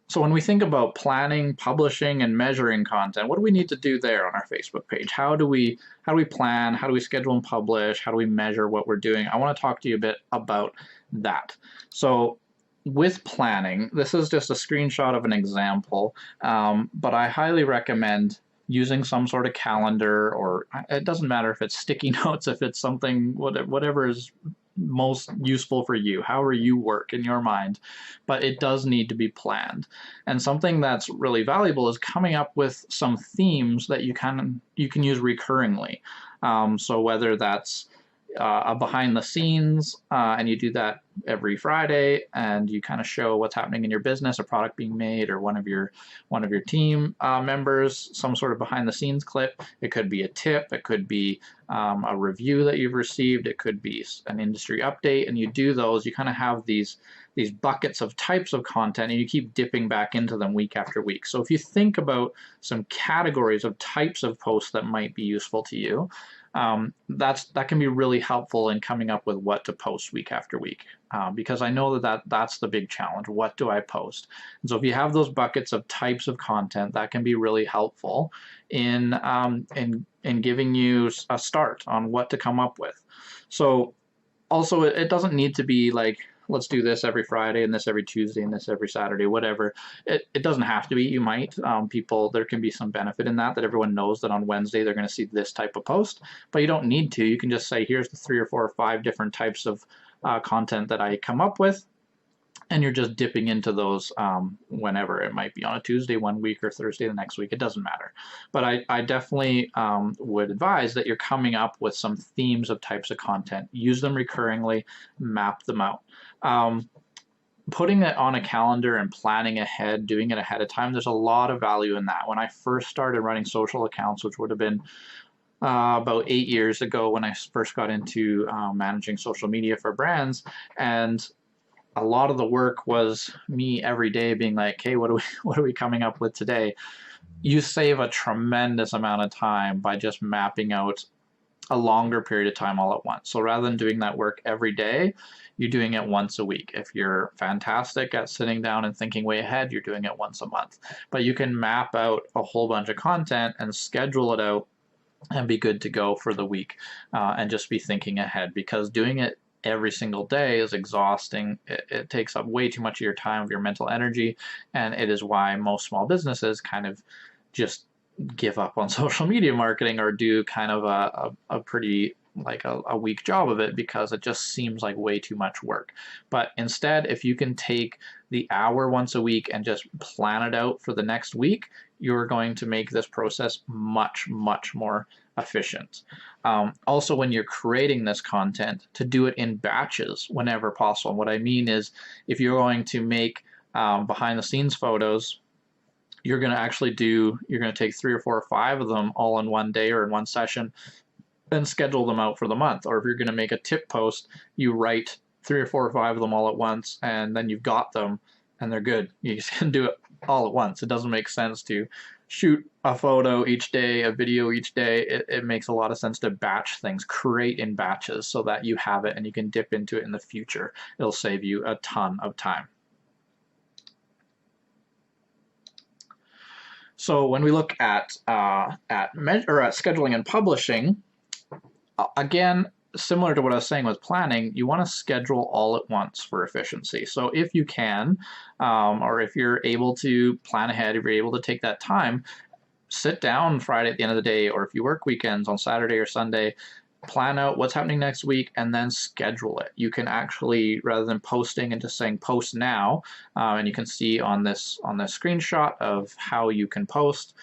So when we think about planning, publishing, and measuring content, what do we need to do there on our Facebook page? How do we plan? How do we schedule and publish? How do we measure what we're doing? I want to talk to you a bit about that. So with planning, this is just a screenshot of an example, but I highly recommend using some sort of calendar, or it doesn't matter if it's sticky notes, if it's something, whatever is most useful for you, however you work in your mind, but it does need to be planned. And something that's really valuable is coming up with some themes that you can use recurringly. So whether that's a behind the scenes, and you do that every Friday, and you kind of show what's happening in your business, a product being made, or one of your team members, some sort of behind the scenes clip. It could be a tip, it could be a review that you've received, it could be an industry update, and you do those. You kind of have these buckets of types of content, and you keep dipping back into them week after week. So if you think about some categories of types of posts that might be useful to you, that can be really helpful in coming up with what to post week after week, because I know that's the big challenge. What do I post? And so if you have those buckets of types of content, that can be really helpful in giving you a start on what to come up with. So also, it doesn't need to be like, let's do this every Friday and this every Tuesday and this every Saturday, whatever. It doesn't have to be. You might. There can be some benefit in that everyone knows that on Wednesday they're going to see this type of post, but you don't need to. You can just say, here's the 3 or 4 or 5 different types of content that I come up with, and you're just dipping into those whenever. It might be on a Tuesday one week or Thursday the next week. It doesn't matter. But I definitely would advise that you're coming up with some themes of types of content. Use them recurringly, map them out. Putting it on a calendar and planning ahead, doing it ahead of time, there's a lot of value in that. When I first started running social accounts, which would have been about 8 years ago, when I first got into managing social media for brands, and a lot of the work was me every day being like, hey, what are we coming up with today? You save a tremendous amount of time by just mapping out a longer period of time all at once. So rather than doing that work every day, you're doing it once a week. If you're fantastic at sitting down and thinking way ahead, you're doing it once a month. But you can map out a whole bunch of content and schedule it out and be good to go for the week, and just be thinking ahead, because doing it every single day is exhausting. It takes up way too much of your time, of your mental energy, and it is why most small businesses kind of just give up on social media marketing, or do kind of a pretty like a weak job of it, because it just seems like way too much work. But instead, if you can take the hour once a week and just plan it out for the next week, you're going to make this process much, much more efficient. Also, when you're creating this content, to do it in batches whenever possible. And what I mean is, if you're going to make behind the scenes photos, you're going to take 3 or 4 or 5 of them all in one day or in one session and schedule them out for the month. Or if you're going to make a tip post, you write 3 or 4 or 5 of them all at once, and then you've got them and they're good. You just can do it all at once. It doesn't make sense to shoot a photo each day, a video each day. It makes a lot of sense to batch things, create in batches, so that you have it and you can dip into it in the future. It'll save you a ton of time. So when we look at scheduling and publishing, again, similar to what I was saying with planning, you want to schedule all at once for efficiency. So if you can, or if you're able to plan ahead, if you're able to take that time, sit down Friday at the end of the day, or if you work weekends on Saturday or Sunday, plan out what's happening next week and then schedule it. You can actually, rather than posting and just saying post now, and you can see on this screenshot of how you can post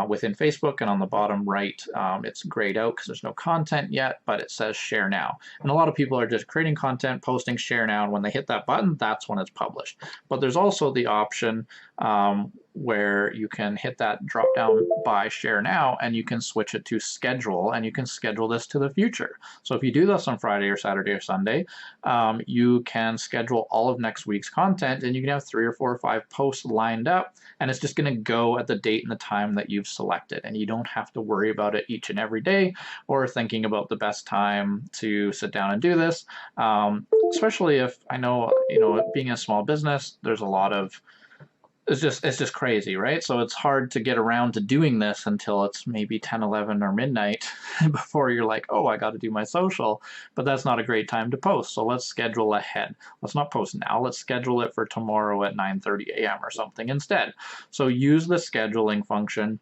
within Facebook, and on the bottom right, it's grayed out because there's no content yet, but it says share now. And a lot of people are just creating content, posting share now, and when they hit that button, that's when it's published. But there's also the option where you can hit that drop down by share now, and you can switch it to schedule, and you can schedule this to the future. So if you do this on Friday or Saturday or Sunday, you can schedule all of next week's content, and you can have 3 or 4 or 5 posts lined up, and it's just going to go at the date and the time that you've selected, and you don't have to worry about it each and every day, or thinking about the best time to sit down and do this. Especially if, I know, being a small business, there's a lot of it's just crazy, right? So it's hard to get around to doing this until it's maybe 10, 11, or midnight before you're like, oh, I got to do my social, but that's not a great time to post. So let's schedule ahead. Let's not post now. Let's schedule it for tomorrow at 9:30 a.m. or something instead. So use the scheduling function.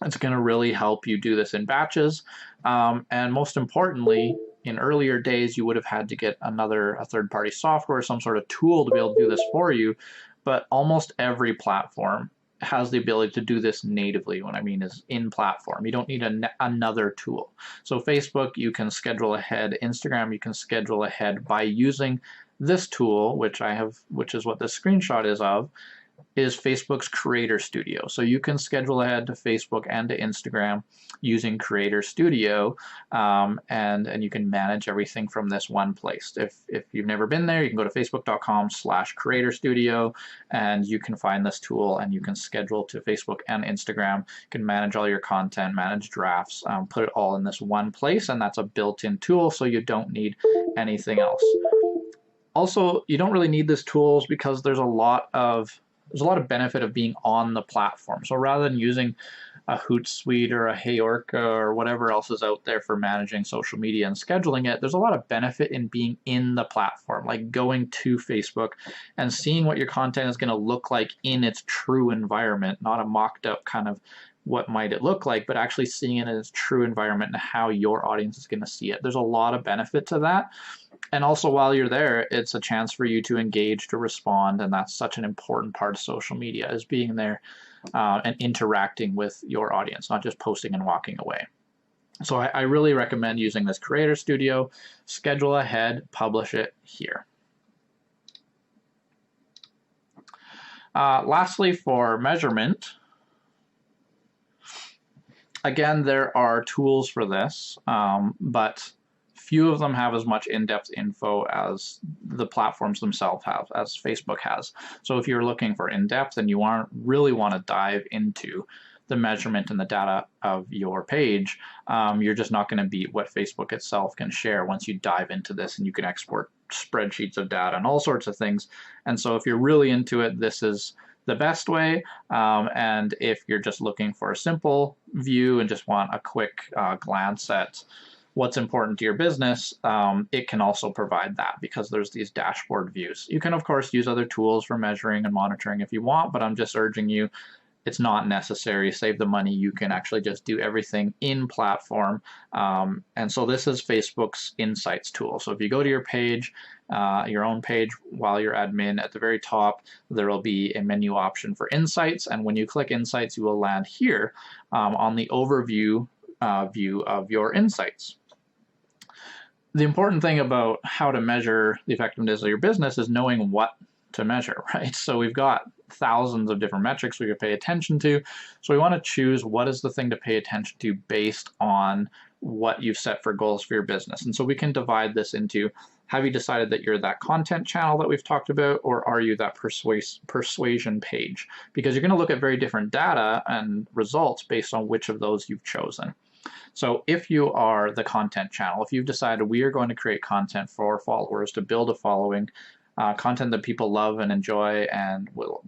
It's going to really help you do this in batches. And most importantly, in earlier days, you would have had to get a third-party software, some sort of tool to be able to do this for you. But almost every platform has the ability to do this natively. What I mean is in platform. You don't need another tool. So Facebook, you can schedule ahead. Instagram, you can schedule ahead by using this tool, which is what this screenshot is of, is Facebook's Creator Studio. So you can schedule ahead to Facebook and to Instagram using Creator Studio, and you can manage everything from this one place. If you've never been there, you can go to facebook.com/Creator Studio, and you can find this tool, and you can schedule to Facebook and Instagram. You can manage all your content, manage drafts, put it all in this one place, and that's a built-in tool, so you don't need anything else. Also, you don't really need this tools because there's a lot of benefit of being on the platform. So rather than using a Hootsuite or a Heyorka or whatever else is out there for managing social media and scheduling it, there's a lot of benefit in being in the platform, like going to Facebook and seeing what your content is going to look like in its true environment, not a mocked up kind of what might it look like, but actually seeing it in its true environment and how your audience is going to see it. There's a lot of benefit to that. And also while you're there, it's a chance for you to engage, to respond, and that's such an important part of social media, is being there and interacting with your audience, not just posting and walking away. So I really recommend using this Creator Studio. Schedule ahead, publish it here. Lastly, for measurement, again, there are tools for this, but few of them have as much in-depth info as the platforms themselves have, as Facebook has. So if you're looking for in-depth and you really want to dive into the measurement and the data of your page, you're just not going to beat what Facebook itself can share once you dive into this, and you can export spreadsheets of data and all sorts of things. And so if you're really into it, this is the best way. And if you're just looking for a simple view and just want a quick glance at what's important to your business, it can also provide that because there's these dashboard views. You can, of course, use other tools for measuring and monitoring if you want, but I'm just urging you, it's not necessary. Save the money. You can actually just do everything in platform. And so this is Facebook's Insights tool. So if you go to your page, your own page, while you're admin, at the very top, there will be a menu option for Insights. And when you click Insights, you will land here on the overview view of your insights. The important thing about how to measure the effectiveness of your business is knowing what to measure, right? So we've got thousands of different metrics we could pay attention to. So we want to choose what is the thing to pay attention to based on what you've set for goals for your business. And so we can divide this into, have you decided that you're that content channel that we've talked about, or are you that persuasion page? Because you're going to look at very different data and results based on which of those you've chosen. So if you are the content channel, if you've decided we are going to create content for followers to build a following, content that people love and enjoy and will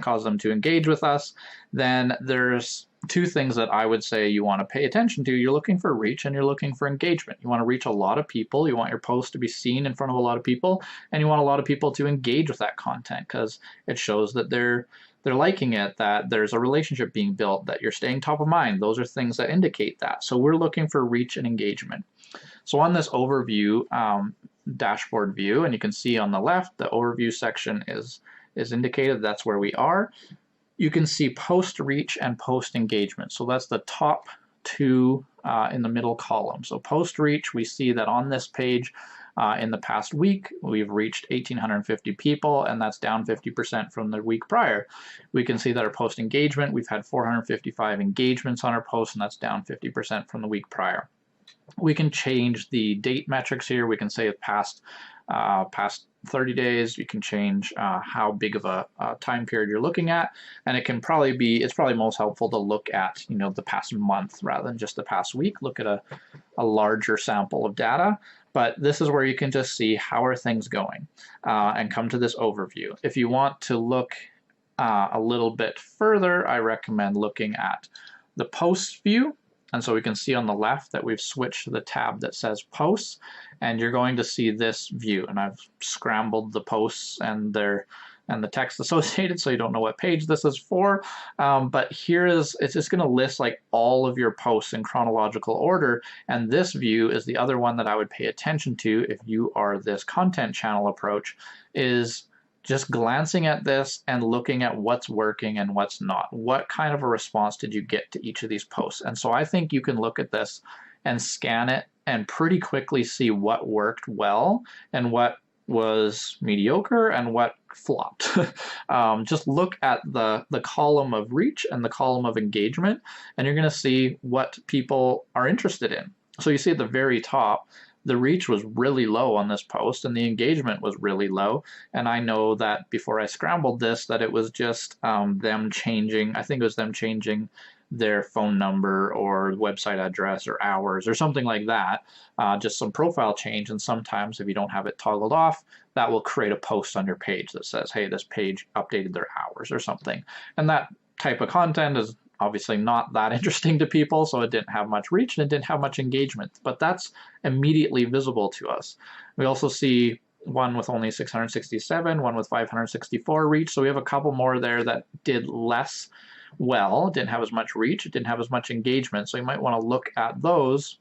cause them to engage with us, then there's two things that I would say you want to pay attention to. You're looking for reach and you're looking for engagement. You want to reach a lot of people. You want your post to be seen in front of a lot of people, and you want a lot of people to engage with that content because it shows that they're liking it, that there's a relationship being built, that you're staying top of mind. Those are things that indicate that. So we're looking for reach and engagement. So on this overview dashboard view, and you can see on the left, the overview section is indicated. That's where we are. You can see post reach and post engagement. So that's the top two in the middle column. So post reach, we see that on this page, in the past week, we've reached 1,850 people, and that's down 50% from the week prior. We can see that our post engagement, we've had 455 engagements on our post, and that's down 50% from the week prior. We can change the date metrics here. We can say past 30 days. You can change how big of a time period you're looking at, and it's probably most helpful to look at the past month rather than just the past week. Look at a larger sample of data. But this is where you can just see how are things going and come to this overview. If you want to look a little bit further, I recommend looking at the posts view. And so we can see on the left that we've switched to the tab that says posts, and you're going to see this view. And I've scrambled the posts and the text associated, so you don't know what page this is for. But it's just going to list like all of your posts in chronological order. And this view is the other one that I would pay attention to if you are this content channel approach, is just glancing at this and looking at what's working and what's not. What kind of a response did you get to each of these posts? And so I think you can look at this and scan it and pretty quickly see what worked well and what was mediocre and what flopped. Just look at the column of reach and the column of engagement, and you're going to see what people are interested in. So you see at the very top, the reach was really low on this post and the engagement was really low. And I know that before I scrambled this, that it was just them changing, I think it was them changing their phone number or website address or hours or something like that, just some profile change. And sometimes if you don't have it toggled off, that will create a post on your page that says, hey, this page updated their hours or something. And that type of content is obviously not that interesting to people, so it didn't have much reach and it didn't have much engagement, but that's immediately visible to us. We also see one with only 667, one with 564 reach, so we have a couple more there that did less well, didn't have as much reach, it didn't have as much engagement, so you might want to look at those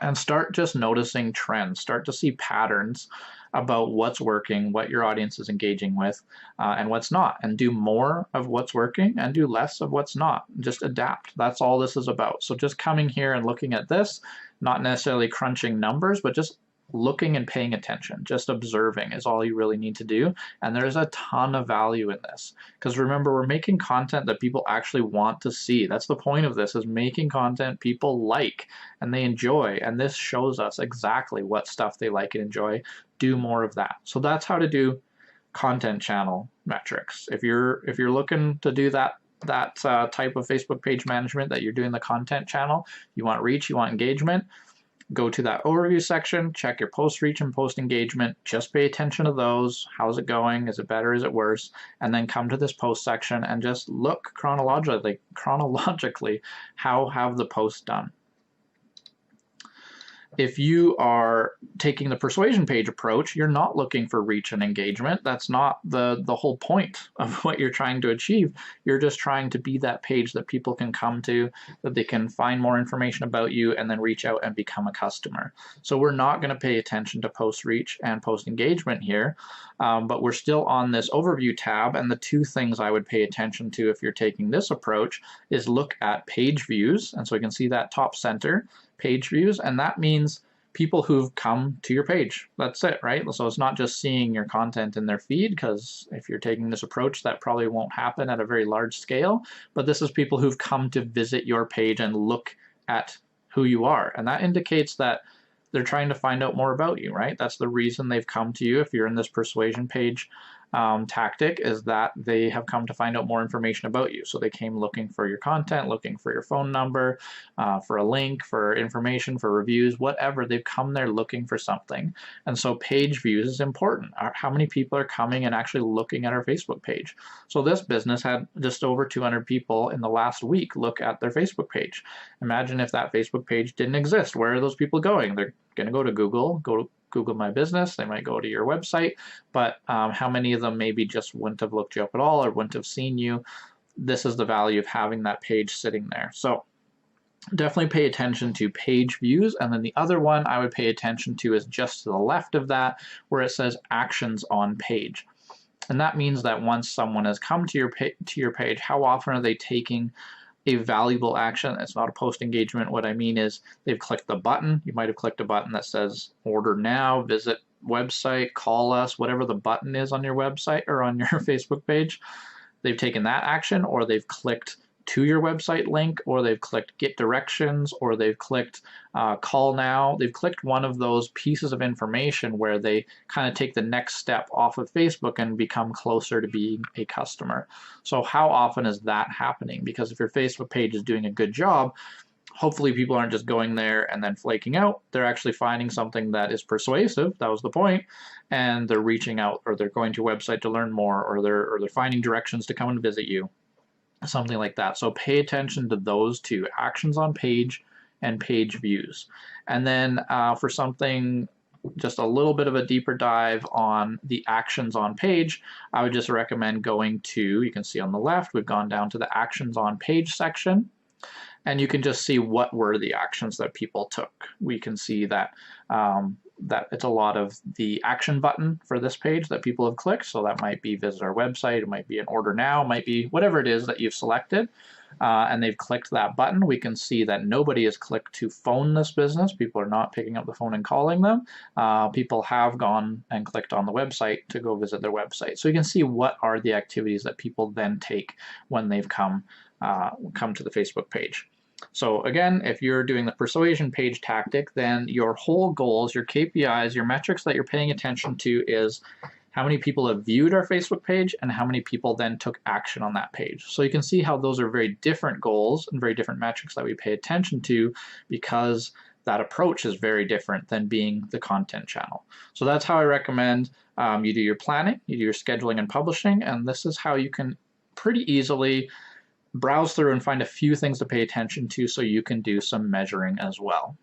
and start just noticing trends, start to see patterns about what's working, what your audience is engaging with, and what's not, and do more of what's working and do less of what's not. Just adapt. That's all this is about. So just coming here and looking at this, not necessarily crunching numbers, but just looking and paying attention, just observing is all you really need to do. And there's a ton of value in this, because remember, we're making content that people actually want to see. That's the point of this, is making content people like and they enjoy, and this shows us exactly what stuff they like and enjoy. Do more of that. So that's how to do content channel metrics. If you're looking to do that type of Facebook page management, that you're doing the content channel, you want reach, you want engagement, go to that overview section, check your post reach and post engagement, just pay attention to those. How's it going? Is it better? Is it worse? And then come to this post section and just look chronologically, how have the posts done? If you are taking the persuasion page approach, you're not looking for reach and engagement. That's not the whole point of what you're trying to achieve. You're just trying to be that page that people can come to, that they can find more information about you and then reach out and become a customer. So we're not going to pay attention to post reach and post engagement here, but we're still on this overview tab. And the two things I would pay attention to if you're taking this approach is look at page views. And so you can see that top center, page views, and that means people who've come to your page. That's it, right? So it's not just seeing your content in their feed, because if you're taking this approach, that probably won't happen at a very large scale, but this is people who've come to visit your page and look at who you are. And that indicates that they're trying to find out more about you, right? That's the reason they've come to you. If you're in this persuasion page tactic, is that they have come to find out more information about you. So they came looking for your content, looking for your phone number, for a link, for information, for reviews, whatever. They've come there looking for something. And so page views is important. How many people are coming and actually looking at our Facebook page? So this business had just over 200 people in the last week look at their Facebook page. Imagine if that Facebook page didn't exist. Where are those people going? They're going to go to Google, Google My Business, they might go to your website, but how many of them maybe just wouldn't have looked you up at all or wouldn't have seen you? This is the value of having that page sitting there. So definitely pay attention to page views. And then the other one I would pay attention to is just to the left of that, where it says actions on page. And that means that once someone has come to your page, how often are they taking a valuable action? It's not a post engagement. What I mean is they've clicked the button. You might have clicked a button that says order now, visit website, call us, whatever the button is on your website or on your Facebook page. They've taken that action, or they've clicked to your website link, or they've clicked get directions, or they've clicked call now. They've clicked one of those pieces of information where they kind of take the next step off of Facebook and become closer to being a customer. So how often is that happening? Because if your Facebook page is doing a good job, hopefully people aren't just going there and then flaking out. They're actually finding something that is persuasive. That was the point. And they're reaching out, or they're going to your website to learn more, or they're finding directions to come and visit you, something like that. So pay attention to those two: actions on page and page views. And then for something just a little bit of a deeper dive on the actions on page, I would just recommend going to, you can see on the left, we've gone down to the actions on page section, and you can just see what were the actions that people took. We can see that that it's a lot of the action button for this page that people have clicked. So that might be visit our website, it might be an order now, it might be whatever it is that you've selected, and they've clicked that button. We can see that nobody has clicked to phone this business. People are not picking up the phone and calling them. People have gone and clicked on the website to go visit their website. So you can see what are the activities that people then take when they've come to the Facebook page. So again, if you're doing the persuasion page tactic, then your whole goals, your KPIs, your metrics that you're paying attention to is how many people have viewed our Facebook page and how many people then took action on that page. So you can see how those are very different goals and very different metrics that we pay attention to, because that approach is very different than being the content channel. So that's how I recommend you do your planning, you do your scheduling and publishing, and this is how you can pretty easily browse through and find a few things to pay attention to so you can do some measuring as well.